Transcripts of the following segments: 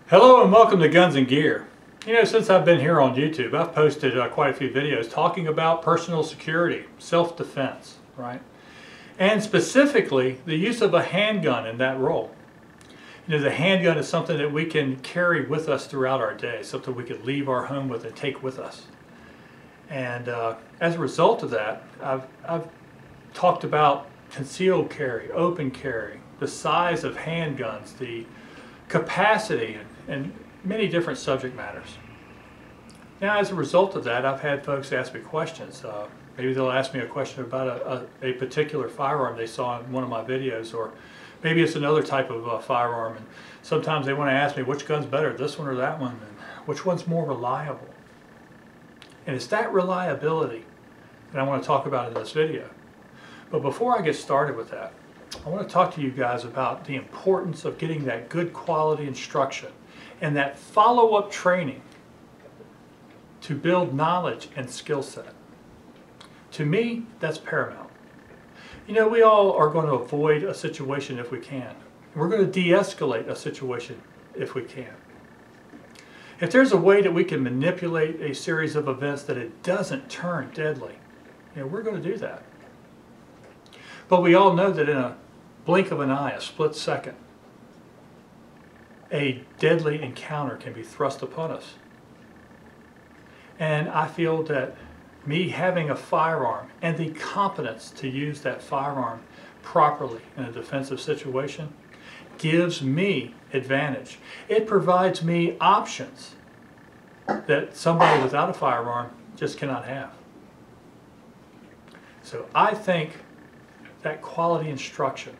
Hello and welcome to Guns and Gear. Since I've been here on YouTube, I've posted quite a few videos talking about personal security, self-defense, right? And specifically, the use of a handgun in that role. The handgun is something that we can carry with us throughout our day, something we could leave our home with and take with us. And as a result of that, I've talked about concealed carry, open carry, the size of handguns, the capacity, and many different subject matters. Now, as a result of that, I've had folks ask me questions. Maybe they'll ask me a question about a particular firearm they saw in one of my videos, or maybe it's another type of firearm, and sometimes they want to ask me which gun's better, this one or that one, and which one's more reliable. And it's that reliability that I want to talk about in this video. But before I get started with that, I want to talk to you guys about the importance of getting that good quality instruction and that follow-up training to build knowledge and skill set. To me, that's paramount. We all are going to avoid a situation if we can. We're going to de-escalate a situation if we can. If there's a way that we can manipulate a series of events that it doesn't turn deadly, we're going to do that. But we all know that in a blink of an eye, a split second, a deadly encounter can be thrust upon us. And I feel that me having a firearm and the competence to use that firearm properly in a defensive situation gives me advantage. It provides me options that somebody without a firearm just cannot have. So I think that quality instruction,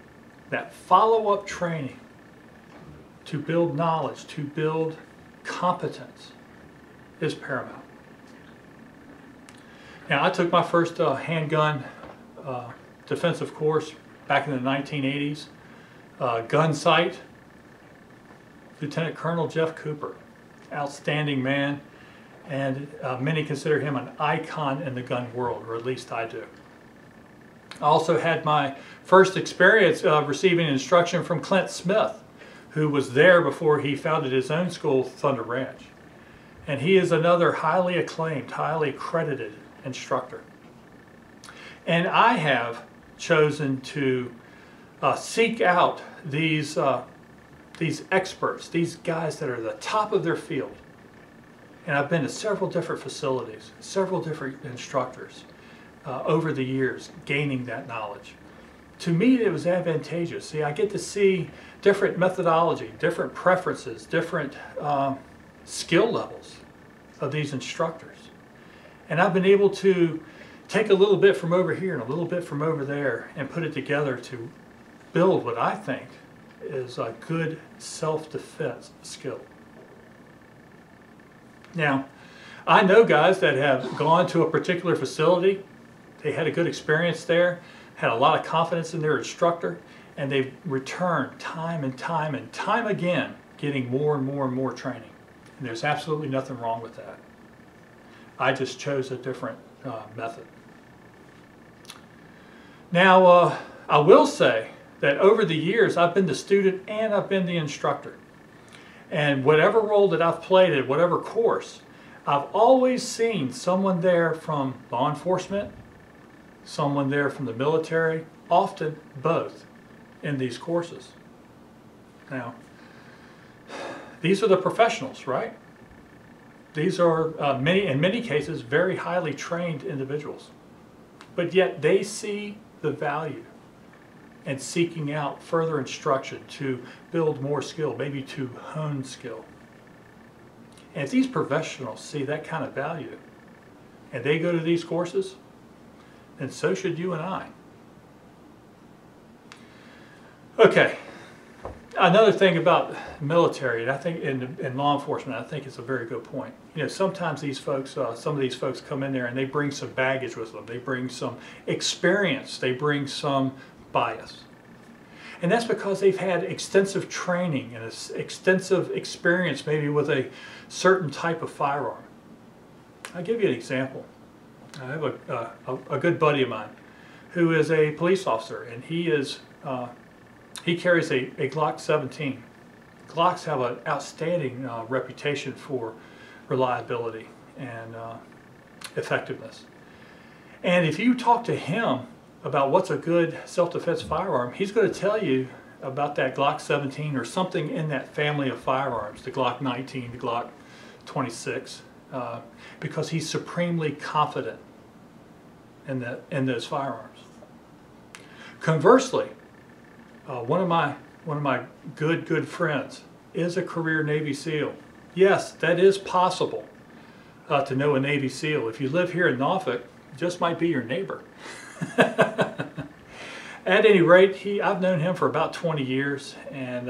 that follow-up training to build knowledge, to build competence is paramount. Now, I took my first handgun defensive course back in the 1980s. Gun sight, Lieutenant Colonel Jeff Cooper, outstanding man, and many consider him an icon in the gun world, or at least I do. I also had my first experience receiving instruction from Clint Smith, who was there before he founded his own school, Thunder Ranch. And he is another highly acclaimed, highly credited instructor. And I have chosen to seek out these experts, these guys that are the top of their field. And I've been to several different facilities, several different instructors over the years, gaining that knowledge. To me, it was advantageous. See, I get to see different methodology, different preferences, different skill levels of these instructors. And I've been able to take a little bit from over here and a little bit from over there and put it together to build what I think is a good self-defense skill. Now, I know guys that have gone to a particular facility, they had a good experience there, had a lot of confidence in their instructor, and they've returned time and time again, getting more and more training. And there's absolutely nothing wrong with that. I just chose a different method. Now, I will say that over the years, I've been the student and I've been the instructor. And whatever role that I've played at whatever course, I've always seen someone there from law enforcement, someone there from the military, often both in these courses. Now, these are the professionals, right? These are in many cases very highly trained individuals, but yet they see the value in seeking out further instruction to build more skill, maybe to hone skill. And if these professionals see that kind of value and they go to these courses, then so should you and I. Okay, another thing about military, and I think in law enforcement, I think it's a very good point. Sometimes these folks, some of these folks come in there and they bring some baggage with them. They bring some experience. They bring some bias. And that's because they've had extensive training and extensive experience maybe with a certain type of firearm. I'll give you an example. I have a good buddy of mine who is a police officer, and he carries a Glock 17. Glocks have an outstanding reputation for reliability and effectiveness. And if you talk to him about what's a good self-defense firearm, he's going to tell you about that Glock 17 or something in that family of firearms, the Glock 19, the Glock 26, because he's supremely confident in those firearms. Conversely, one of my good friends is a career Navy SEAL. Yes, that is possible to know a Navy SEAL. If you live here in Norfolk, it just might be your neighbor. At any rate, I've known him for about 20 years, and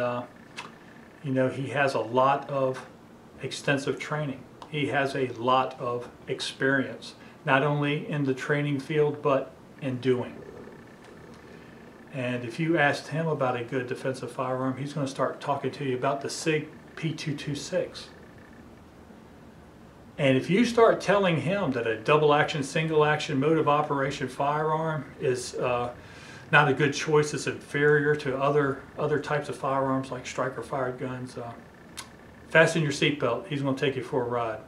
you know, he has a lot of extensive training. He has a lot of experience, not only in the training field, but in doing. And if you asked him about a good defensive firearm, he's going to start talking to you about the SIG P226. And if you start telling him that a double action, single action mode of operation firearm is not a good choice, it's inferior to other types of firearms like striker fired guns, fasten your seatbelt. He's going to take you for a ride,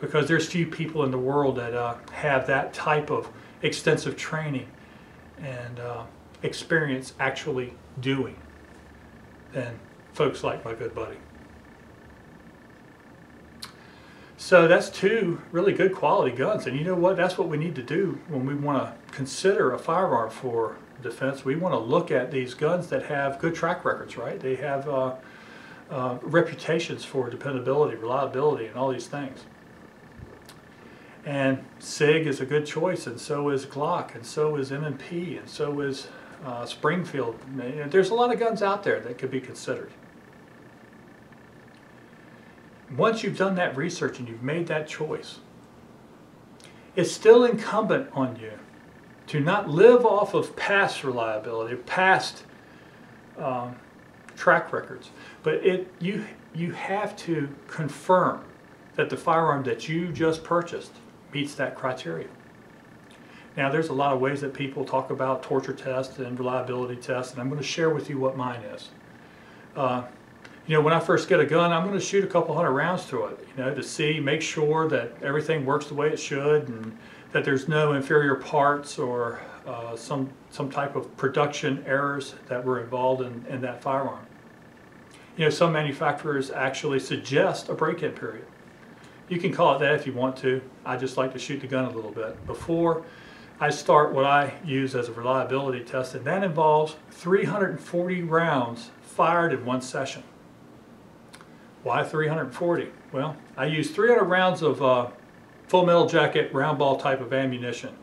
because there's few people in the world that have that type of extensive training and experience actually doing than folks like my good buddy. So that's two really good quality guns, and you know what? That's what we need to do when we want to consider a firearm for defense. We want to look at these guns that have good track records, right? They have reputations for dependability, reliability, and all these things. And SIG is a good choice, and so is Glock, and so is M&P, and so is Springfield. There's a lot of guns out there that could be considered. Once you've done that research and you've made that choice, it's still incumbent on you to not live off of past reliability, past track records, but you have to confirm that the firearm that you just purchased meets that criteria. Now, there's a lot of ways that people talk about torture tests and reliability tests, and I'm going to share with you what mine is. You know, when I first get a gun, I'm going to shoot a couple hundred rounds through it, you know, to make sure that everything works the way it should, and that there's no inferior parts or some type of production errors that were involved in that firearm. You know, some manufacturers actually suggest a break-in period. You can call it that if you want to. I just like to shoot the gun a little bit before I start what I use as a reliability test, and that involves 340 rounds fired in one session. Why 340? Well, I use 300 rounds of full metal jacket round ball type of ammunition,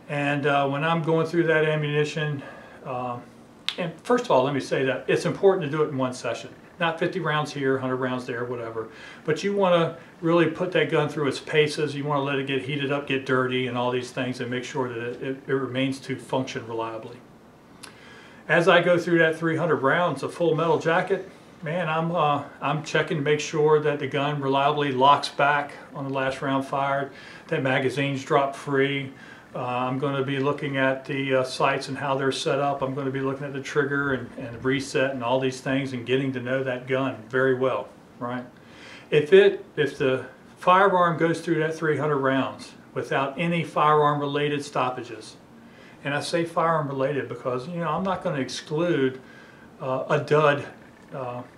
and when I'm going through that ammunition, and first of all, let me say that it's important to do it in one session. Not 50 rounds here, 100 rounds there, whatever. But you want to really put that gun through its paces. You want to let it get heated up, get dirty, and all these things, and make sure that it remains to function reliably. As I go through that 300 rounds of full metal jacket, man, I'm checking to make sure that the gun reliably locks back on the last round fired, that magazine's drop free. I'm going to be looking at the sights and how they're set up. I'm going to be looking at the trigger and reset and all these things, and getting to know that gun very well, right? If the firearm goes through that 300 rounds without any firearm related stoppages, and I say firearm related because, you know, I'm not going to exclude a dud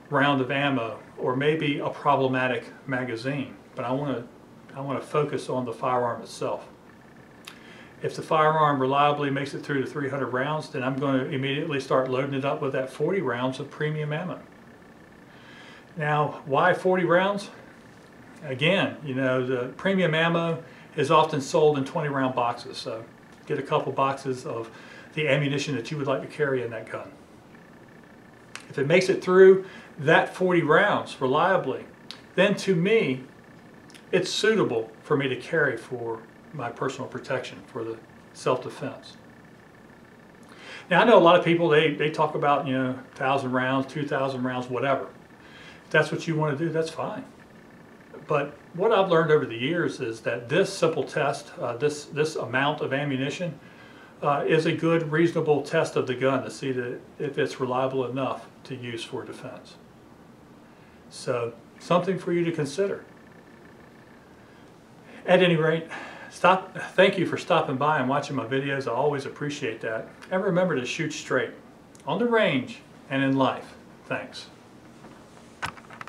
round of ammo or maybe a problematic magazine, but I want to focus on the firearm itself. If the firearm reliably makes it through the 300 rounds, then I'm going to immediately start loading it up with that 40 rounds of premium ammo. Now, why 40 rounds? Again, you know, the premium ammo is often sold in 20 round boxes, so get a couple boxes of the ammunition that you would like to carry in that gun. If it makes it through that 40 rounds reliably, then to me, it's suitable for me to carry for my personal protection, for the self-defense. Now, I know a lot of people, they talk about, you know, 1,000 rounds, 2,000 rounds, whatever. If that's what you want to do, that's fine. But what I've learned over the years is that this simple test, this amount of ammunition, is a good, reasonable test of the gun to see that if it's reliable enough to use for defense. So, something for you to consider. At any rate, thank you for stopping by and watching my videos. I always appreciate that. And remember to shoot straight, on the range and in life. Thanks.